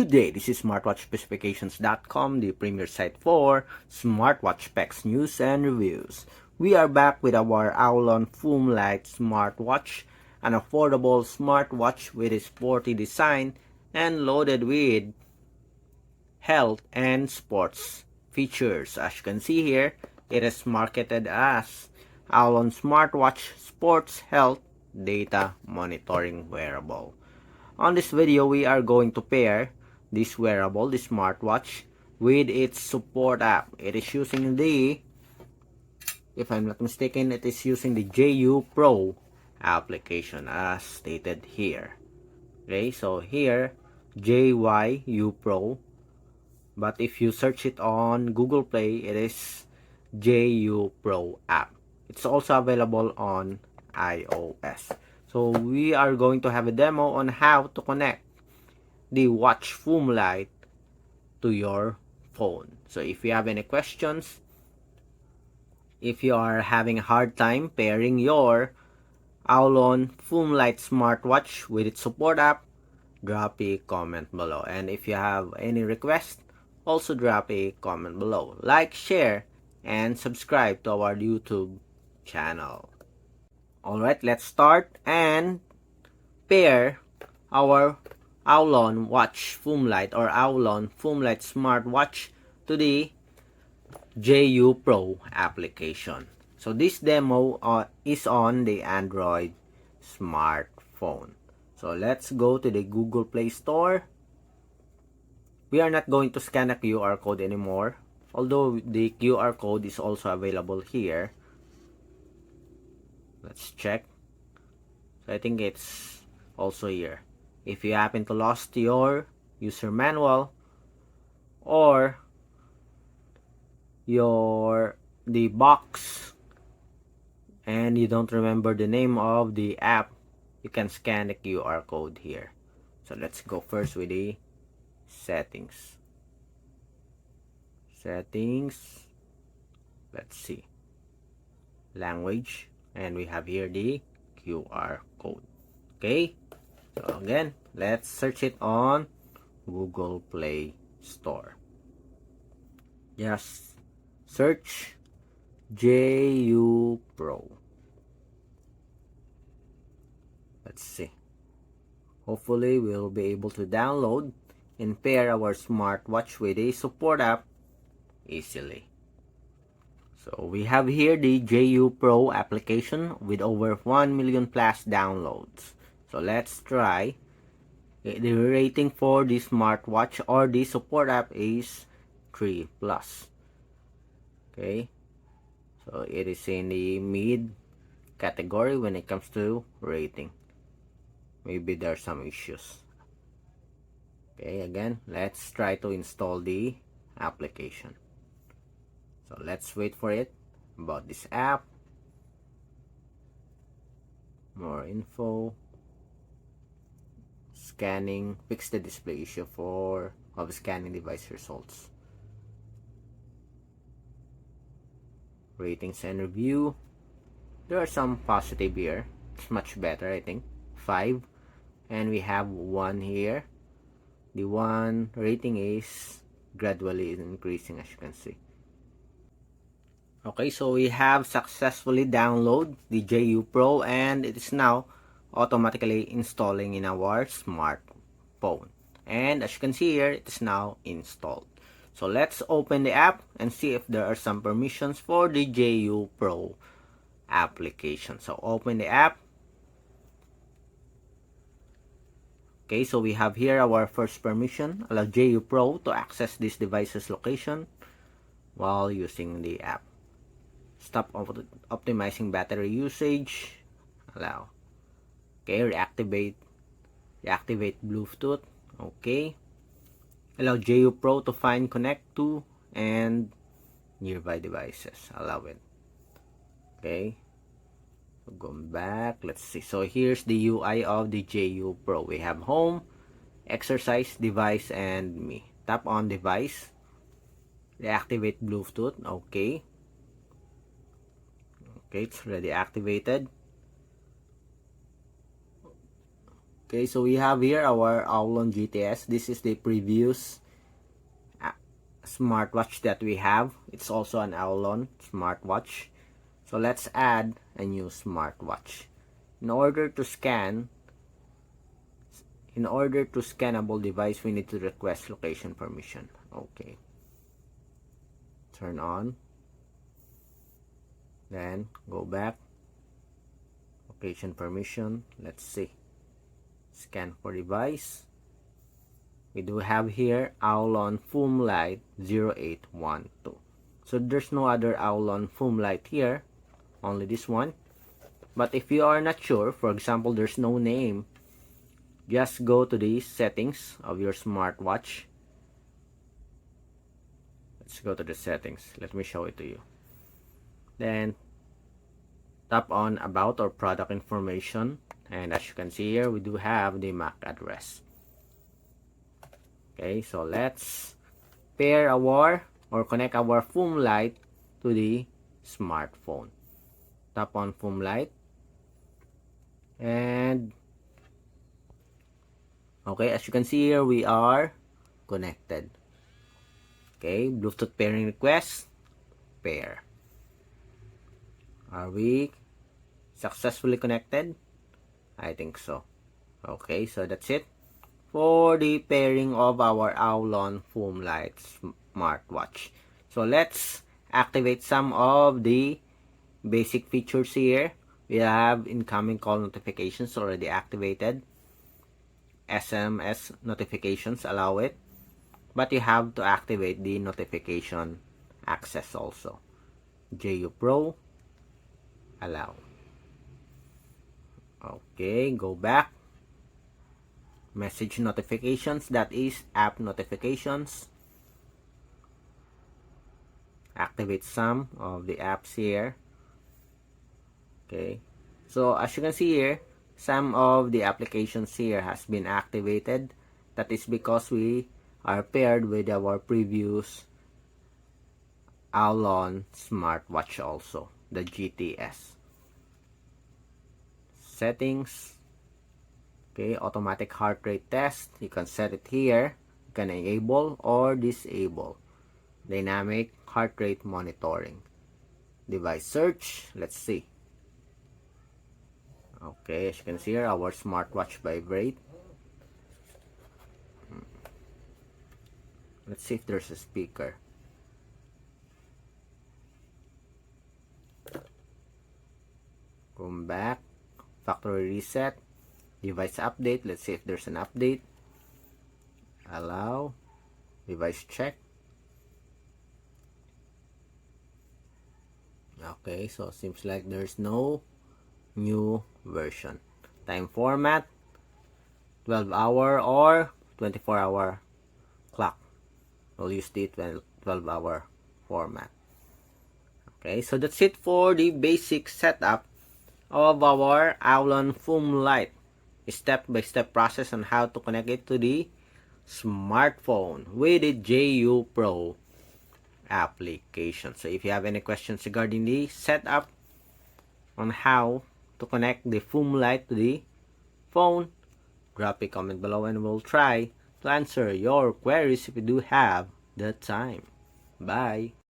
Good day, this is smartwatchspecifications.com, the premier site for smartwatch specs, news, and reviews. We are back with our AOLON FOOM Lite Smartwatch, an affordable smartwatch with a sporty design and loaded with health and sports features. As you can see here, it is marketed as AOLON Smartwatch Sports Health Data Monitoring Wearable. On this video, we are going to pair this wearable, the smartwatch, with its support app. It is using the, if I'm not mistaken, it is using the JYouPro application as stated here. Okay, so here, JYouPro, but if you search it on Google Play, it is JYouPro app. It's also available on iOS. So we are going to have a demo on how to connect the Watch FOOM Lite to your phone. So if you have any questions, if you are having a hard time pairing your AOLON FOOM Lite smartwatch with its support app, drop a comment below. And if you have any request, also drop a comment below. Like, share, and subscribe to our YouTube channel. Alright, let's start and pair our AOLON Watch FOOM Lite or AOLON FOOM Lite Smartwatch to the JYouPro application. So this demo is on the Android smartphone. So let's go to the Google Play Store. We are not going to scan a QR code anymore, although the QR code is also available here. Let's check. So I think it's also here. If you happen to lost your user manual or the box and you don't remember the name of the app, you can scan the QR code here. So let's go first with the settings. Let's see, language, and we have here the QR code. Okay, so again, let's search it on Google Play Store. Just search JYouPro. Let's see. Hopefully we'll be able to download and pair our smartwatch with a support app easily. So we have here the JYouPro application with over 1 million plus downloads. So let's try. The rating for the smartwatch or the support app is 3+. Okay, so it is in the mid category when it comes to rating. Maybe there are some issues. Okay, again, let's try to install the application. So let's wait for it about this app. More info. Scanning. Fix the display issue of scanning device results. Ratings and review. There are some positive here. It's much better, I think. 5. And we have 1 here. The 1 rating is gradually increasing, as you can see. Okay, so we have successfully downloaded the JYouPro and it is now automatically installing in our smartphone. And as you can see here, it is now installed. So let's open the app and see if there are some permissions for the JYouPro application. So open the app. Okay, so we have here our first permission. Allow JYouPro to access this device's location while using the app. Stop optimizing battery usage. Allow. Okay, reactivate Bluetooth. Okay. Allow JYouPro to find, connect to, and nearby devices. Allow it. Okay. So going back, let's see. So here's the UI of the JYouPro. We have home, exercise, device, and me. Tap on device. Reactivate Bluetooth. Okay. Okay, it's already activated. Okay, so we have here our AOLON GTS. This is the previous smartwatch that we have. It's also an AOLON smartwatch. So let's add a new smartwatch. In order to scannable device, we need to request location permission. Okay. Turn on. Then go back. Location permission. Let's see. Scan for device. We do have here AOLON FOOM Lite 0812. So there's no other AOLON FOOM Lite here, only this one. But if you are not sure, for example, there's no name, just go to the settings of your smartwatch. Let's go to the settings. Let me show it to you. Then tap on about or product information, and as you can see here, we do have the MAC address. Okay, so let's pair our or connect our FOOM Lite to the smartphone. Tap on FOOM Lite, and okay, as you can see here, we are connected. Okay, Bluetooth pairing request, pair. Are we successfully connected? I think so. Okay, so that's it for the pairing of our AOLON FOOM Lite smartwatch. So let's activate some of the basic features here. We have incoming call notifications already activated. SMS notifications, allow it. But you have to activate the notification access also. JYouPro, allow. Okay, go back. Message notifications, that is app notifications. Activate some of the apps here. Okay, so as you can see here, some of the applications here has been activated. That is because we are paired with our previous AOLON smartwatch also, the GTS. Settings. Okay, automatic heart rate test. You can set it here. You can enable or disable. Dynamic heart rate monitoring. Device search. Let's see. Okay, as you can see here, our smartwatch vibrate. Let's see if there's a speaker. Come back. Factory reset. Device update. Let's see if there's an update. Allow. Device check. Okay, so seems like there's no new version. Time format, 12-hour or 24-hour clock. We'll use the 12-hour format. Okay, so that's it for the basic setup of our AOLON FOOM Lite. Step-by-step process on how to connect it to the smartphone with the JYouPro application. So if you have any questions regarding the setup on how to connect the FOOM Lite to the phone, drop a comment below and we'll try to answer your queries if you do have the time. Bye!